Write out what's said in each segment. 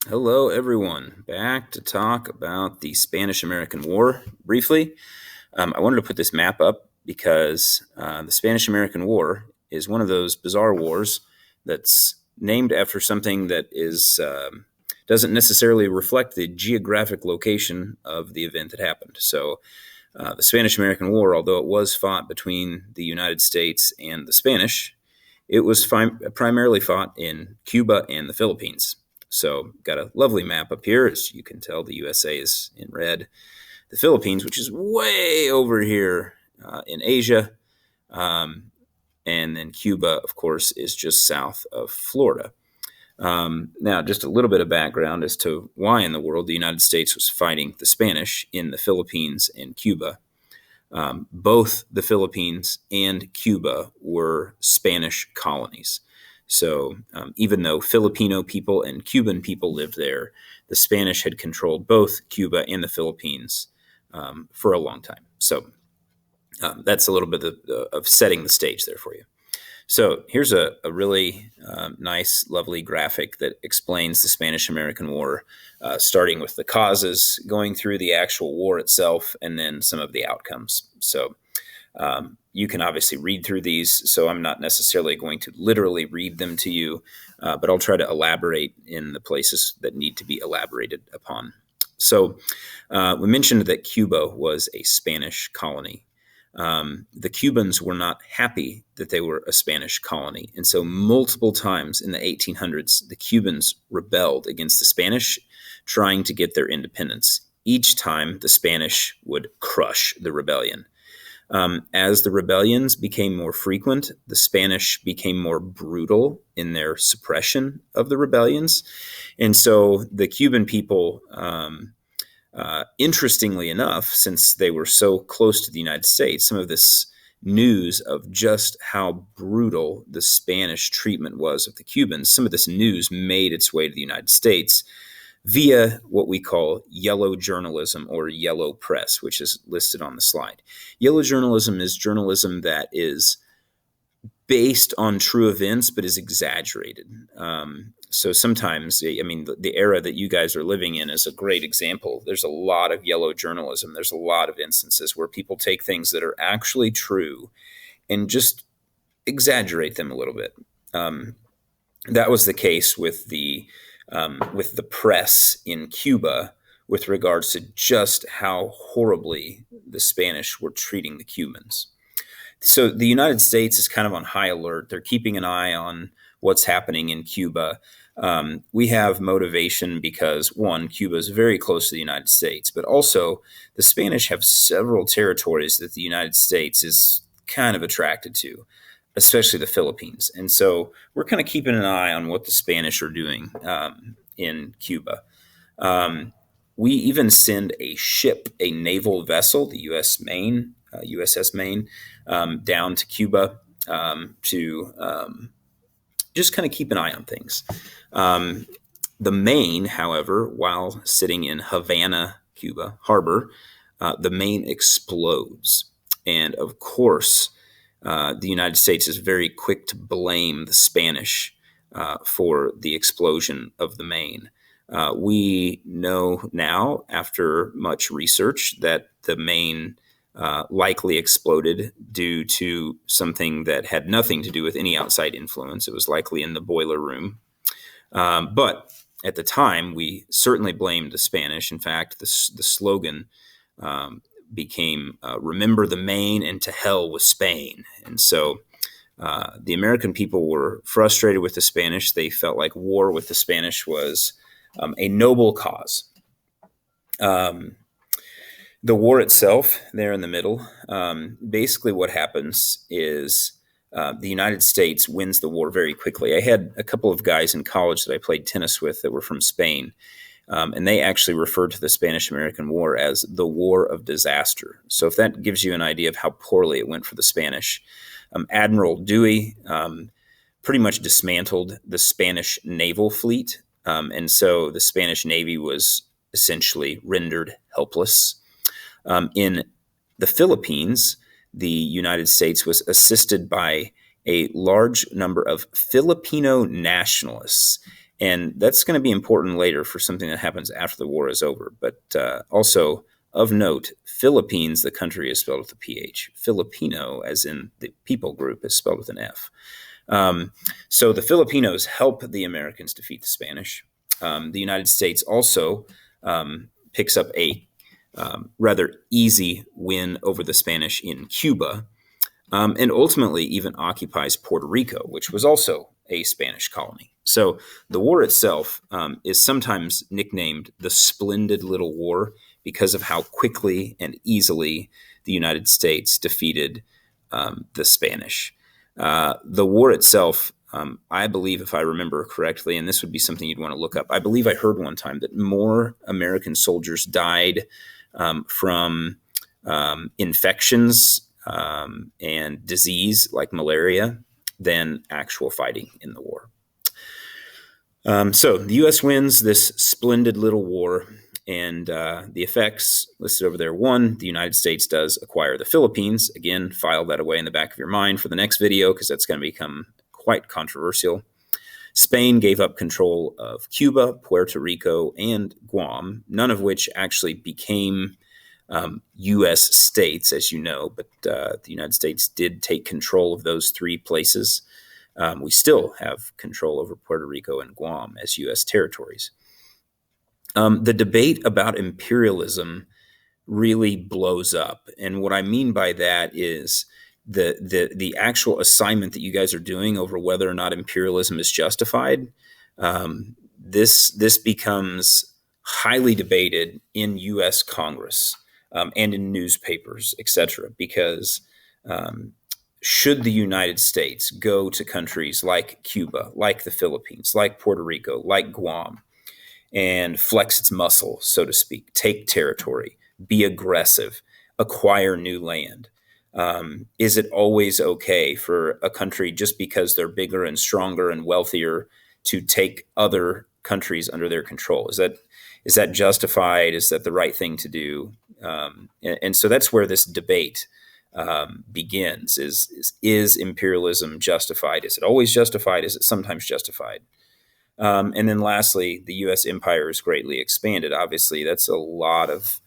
Hello, everyone. Back to talk about the Spanish-American War briefly. I wanted to put this map up because the Spanish-American War is one of those bizarre wars that's named after something that is doesn't necessarily reflect the geographic location of the event that happened. So, the Spanish-American War, although it was fought between the United States and the Spanish, it was primarily fought in Cuba and the Philippines. So, got a lovely map up here. As you can tell, the USA is in red. The Philippines, which is way over here in Asia, um, and then Cuba, of course, is just south of Florida. Now, just a little bit of background as to why in the world the United States was fighting the Spanish in the Philippines and Cuba. Both the Philippines and Cuba were Spanish colonies. So even though Filipino people and Cuban people lived there, the Spanish had controlled both Cuba and the Philippines for a long time. So that's a little bit of setting the stage there for you. So here's a really nice, lovely graphic that explains the Spanish-American War, starting with the causes, going through the actual war itself, and then some of the outcomes. So you can obviously read through these, so I'm not necessarily going to literally read them to you, but I'll try to elaborate in the places that need to be elaborated upon. So we mentioned that Cuba was a Spanish colony. The Cubans were not happy that they were a Spanish colony. And so multiple times in the 1800s, the Cubans rebelled against the Spanish, trying to get their independence. Each time, the Spanish would crush the rebellion. As the rebellions became more frequent, the Spanish became more brutal in their suppression of the rebellions. And so the Cuban people, interestingly enough, since they were so close to the United States, some of this news of just how brutal the Spanish treatment was of the Cubans, some of this news made its way to the United States via what we call yellow journalism or yellow press, which is listed on the slide. Yellow journalism is journalism that is based on true events but is exaggerated. So sometimes, I mean, the era that you guys are living in is a great example. There's a lot of yellow journalism. There's a lot of instances where people take things that are actually true and just exaggerate them a little bit. That was the case with the press in Cuba with regards to just how horribly the Spanish were treating the Cubans. So the United States is kind of on high alert. They're keeping an eye on what's happening in Cuba. We have motivation because, one, Cuba is very close to the United States, but also the Spanish have several territories that the United States is kind of attracted to, especially the Philippines. And so we're kind of keeping an eye on what the Spanish are doing in Cuba. We even send a ship, a naval vessel, the USS Maine, down to Cuba to just kind of keep an eye on things. The Maine, however, while sitting in Havana, Cuba harbor, the Maine explodes. And of course, the United States is very quick to blame the Spanish for the explosion of the Maine. We know now, after much research, that the Maine likely exploded due to something that had nothing to do with any outside influence. It was likely in the boiler room. But at the time, we certainly blamed the Spanish. In fact, the slogan became "Remember the Maine and to hell with Spain." And so the American people were frustrated with the Spanish. They felt like war with the Spanish was a noble cause. The war itself, there in the middle, basically what happens is the United States wins the war very quickly. I had a couple of guys in college that I played tennis with that were from Spain, and they actually referred to the Spanish-American War as the War of Disaster. So if that gives you an idea of how poorly it went for the Spanish, Admiral Dewey pretty much dismantled the Spanish naval fleet, and so the Spanish Navy was essentially rendered helpless. In the Philippines, the United States was assisted by a large number of Filipino nationalists. And that's going to be important later for something that happens after the war is over. But also, of note, Philippines, the country, is spelled with a PH. Filipino, as in the people group, is spelled with an F. So the Filipinos help the Americans defeat the Spanish. The United States also picks up a rather easy win over the Spanish in Cuba, and ultimately even occupies Puerto Rico, which was also a Spanish colony. So the war itself is sometimes nicknamed the Splendid Little War because of how quickly and easily the United States defeated the Spanish. The war itself, I believe, if I remember correctly, and this would be something you'd want to look up, I believe I heard one time that more American soldiers died from infections and disease like malaria than actual fighting in the war. So the U.S. wins this splendid little war, and the effects listed over there. One, the United States does acquire the Philippines. Again, file that away in the back of your mind for the next video because that's going to become quite controversial. Spain gave up control of Cuba, Puerto Rico, and Guam, none of which actually became U.S. states, as you know, but the United States did take control of those three places. We still have control over Puerto Rico and Guam as U.S. territories. The debate about imperialism really blows up. And what I mean by that is the actual assignment that you guys are doing over whether or not imperialism is justified. This becomes highly debated in U.S. Congress and in newspapers, etc., because should the United States go to countries like Cuba, like the Philippines, like Puerto Rico, like Guam, and flex its muscle, so to speak, take territory, be aggressive, acquire new land? Is it always okay for a country, just because they're bigger and stronger and wealthier, to take other countries under their control? Is that justified? Is that the right thing to do? And so that's where this debate begins. Is imperialism justified? Is it always justified? Is it sometimes justified? And then lastly, the U.S. empire is greatly expanded. Obviously, that's a lot of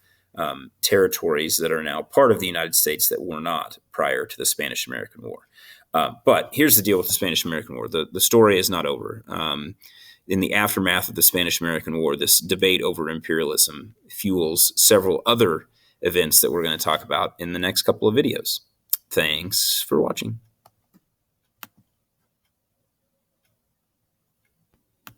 territories that are now part of the United States that were not prior to the Spanish-American War. But here's the deal with the Spanish-American War. The story is not over. In the aftermath of the Spanish-American War, this debate over imperialism fuels several other events that we're going to talk about in the next couple of videos. Thanks for watching.